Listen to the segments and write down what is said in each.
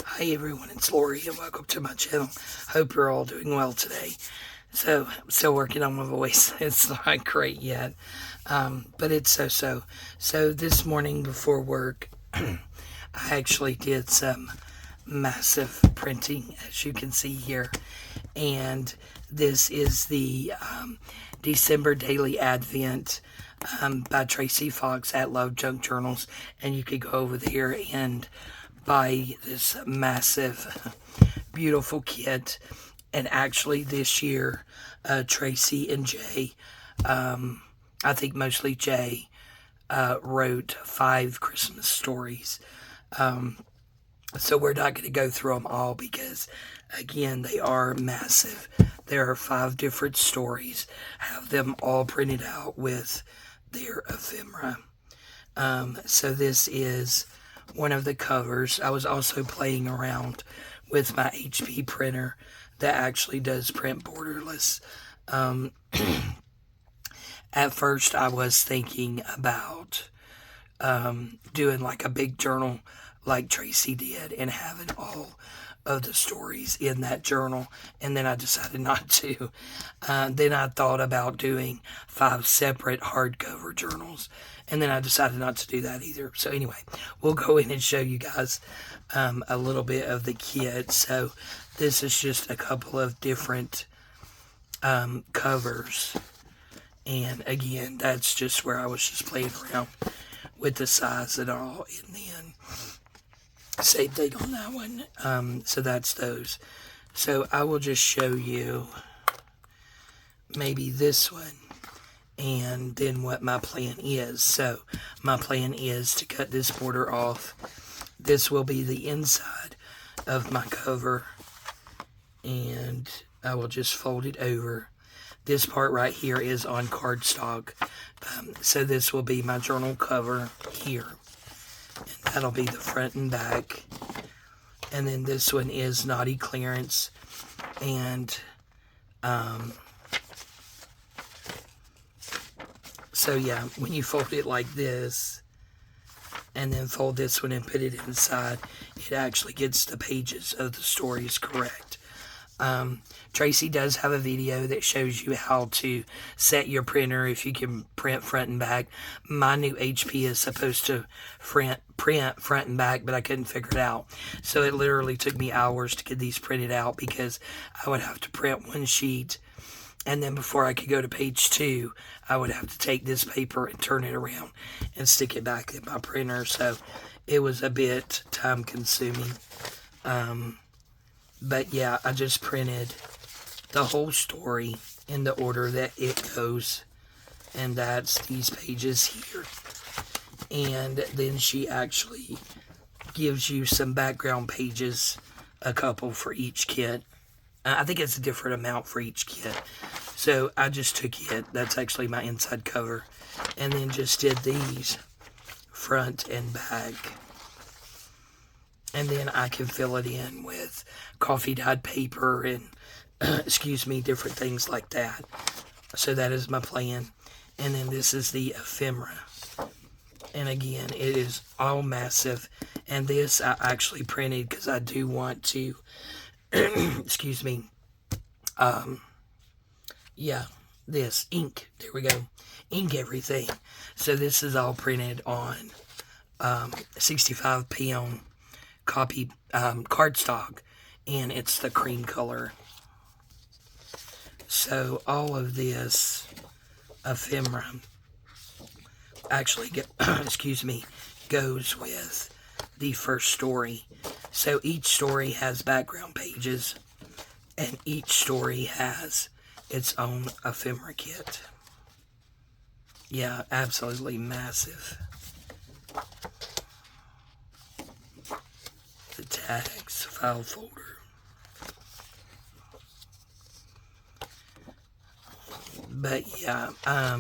Hi everyone, it's Lori and welcome to my channel. Hope you're all doing well today. So, I'm still working on my voice. It's not great yet, but it's so. So this morning before work, I actually did some massive printing, as you can see here. And this is the December Daily Advent by Tracy Fox at Love Junk Journals. And you could go over there and buy this massive, beautiful kit. And actually this year, Tracy and Jay, I think mostly Jay, wrote 5 Christmas stories. So we're not going to go through them all because, again, they are massive. There are 5 different stories. Have them all printed out with their ephemera. So this is one of the covers. I was also playing around with my HP printer that actually does print borderless. At first I was thinking about doing like a big journal like Tracy did and having all of the stories in that journal, and then I decided not to. Then I thought about doing 5 separate hardcover journals, and then I decided not to do that either. So anyway, we'll go in and show you guys a little bit of the kit. So this is just a couple of different covers, and again, that's just where I was just playing around with the size and all, and then same thing on that one. So that's those. So I will just show you maybe this one and then what my plan is. So my plan is to cut this border off. This will be the inside of my cover, and I will just fold it over. This part right here is on cardstock. So this will be my journal cover here. And that'll be the front and back. And then this one is naughty clearance. And so yeah, when you fold it like this and then fold this one and put it inside, it actually gets the pages of the stories correct. Tracy does have a video that shows you how to set your printer if you can print front and back. My new HP is supposed to print front and back, but I couldn't figure it out. So it literally took me hours to get these printed out because I would have to print one sheet, and then before I could go to page 2, I would have to take this paper and turn it around and stick it back in my printer. So it was a bit time consuming. But yeah, I just printed the whole story in the order that it goes. And that's these pages here. And then she actually gives you some background pages, a couple for each kit. I think it's a different amount for each kit. So I just took it. That's actually my inside cover. And then just did these front and back. And then I can fill it in with coffee dyed paper and, different things like that. So that is my plan. And then this is the ephemera. And again, it is all massive. And this I actually printed because I do want to, this ink. There we go. Ink everything. So this is all printed on 65 pound copy cardstock, and it's the cream color. So all of this ephemera actually goes with the first story. So each story has background pages, and each story has its own ephemera kit. Yeah, absolutely massive. The tags, file folder. But yeah, I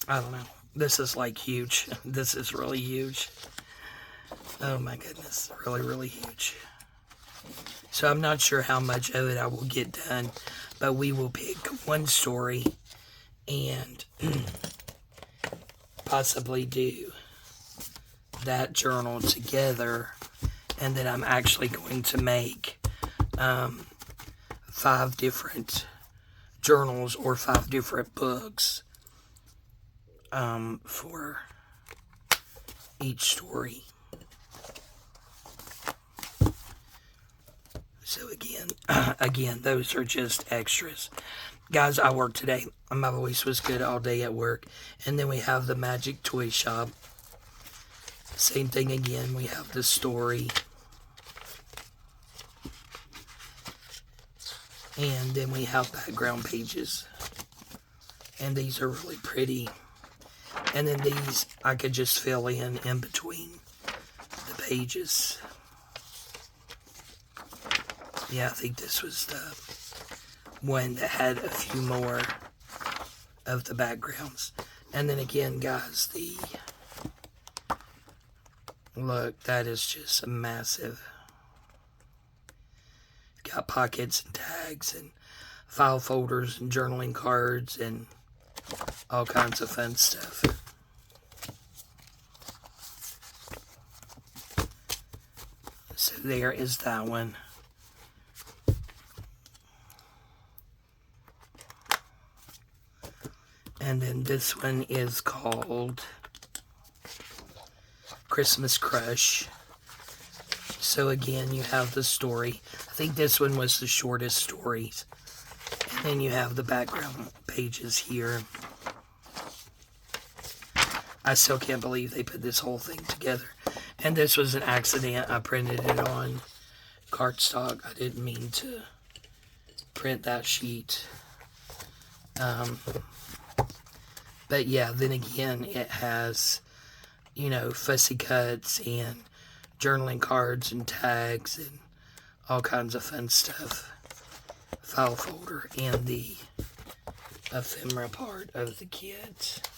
don't know. This is like huge. This is really huge. Oh my goodness, really, really huge. So I'm not sure how much of it I will get done, but we will pick one story and possibly do that journal together, and then I'm actually going to make 5 different journals or 5 different books for each story. So again, those are just extras. Guys, I worked today. My voice was good all day at work. And then we have the Magic Toy Shop. Same thing again. We have the story. And then we have background pages. And these are really pretty. And then these I could just fill in between the pages. Yeah, I think this was the one that had a few more of the backgrounds. And then again, guys, look, that is just massive. Got pockets and tags and file folders and journaling cards and all kinds of fun stuff. So there is that one. And then this one is called Christmas Crush. So again, you have the story. I think this one was the shortest stories. And then you have the background pages here. I still can't believe they put this whole thing together. And this was an accident. I printed it on cardstock. I didn't mean to print that sheet. But yeah, then again, it has, you know, fussy cuts and journaling cards and tags and all kinds of fun stuff. File folder and the ephemera part of the kit.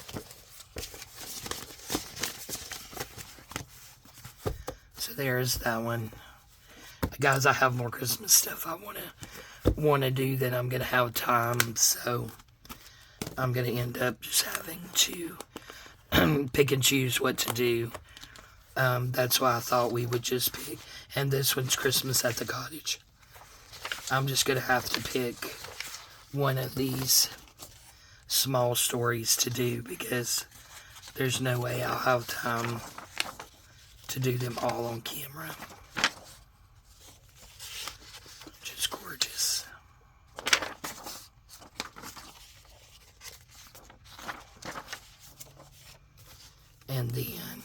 So there's that one. Guys, I have more Christmas stuff I want to do than I'm going to have time, so I'm going to end up just having to pick and choose what to do. That's why I thought we would just pick. And this one's Christmas at the Cottage. I'm just going to have to pick one of these small stories to do because there's no way I'll have time to do them all on camera. Just gorgeous. And then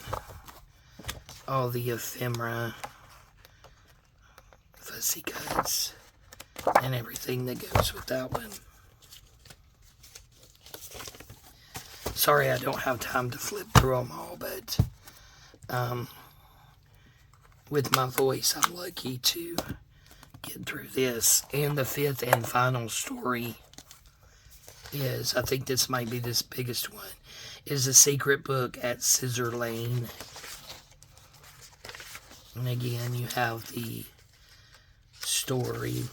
all the ephemera, fussy cuts, and everything that goes with that one. Sorry I don't have time to flip through them all, but with my voice, I'm lucky to get through this. And the 5th and final story is, I think this might be this biggest one, is A Secret Book at Scissor Lane. And again, you have the story.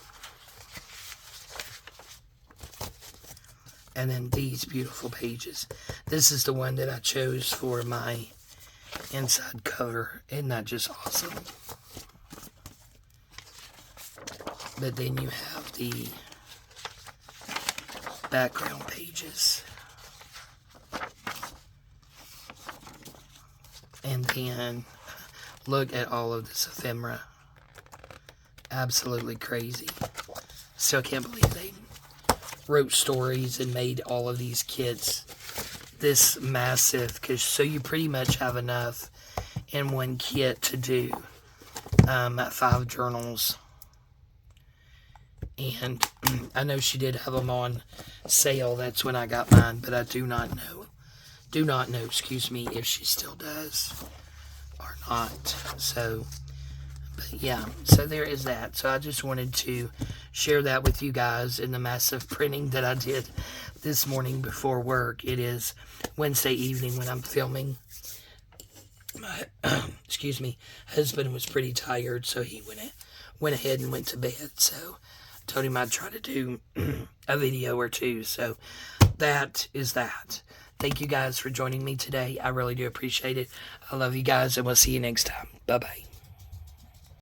And then these beautiful pages. This is the one that I chose for my inside cover. Isn't that just awesome? But then you have the background pages. And then look at all of this ephemera. Absolutely crazy. Still can't believe they wrote stories and made all of these kits this massive, so you pretty much have enough in one kit to do 5 journals. And I know she did have them on sale. That's when I got mine, but I do not know, excuse me, if she still does or not. So, but yeah, so there is that. So I just wanted to share that with you guys in the massive printing that I did this morning before work. It is Wednesday evening when I'm filming. My excuse me, husband was pretty tired, so he went ahead and went to bed. So I told him I'd try to do a video or two. So that is that. thank you guys for joining me today. I really do appreciate it. I love you guys, and we'll see you next time. Bye-bye.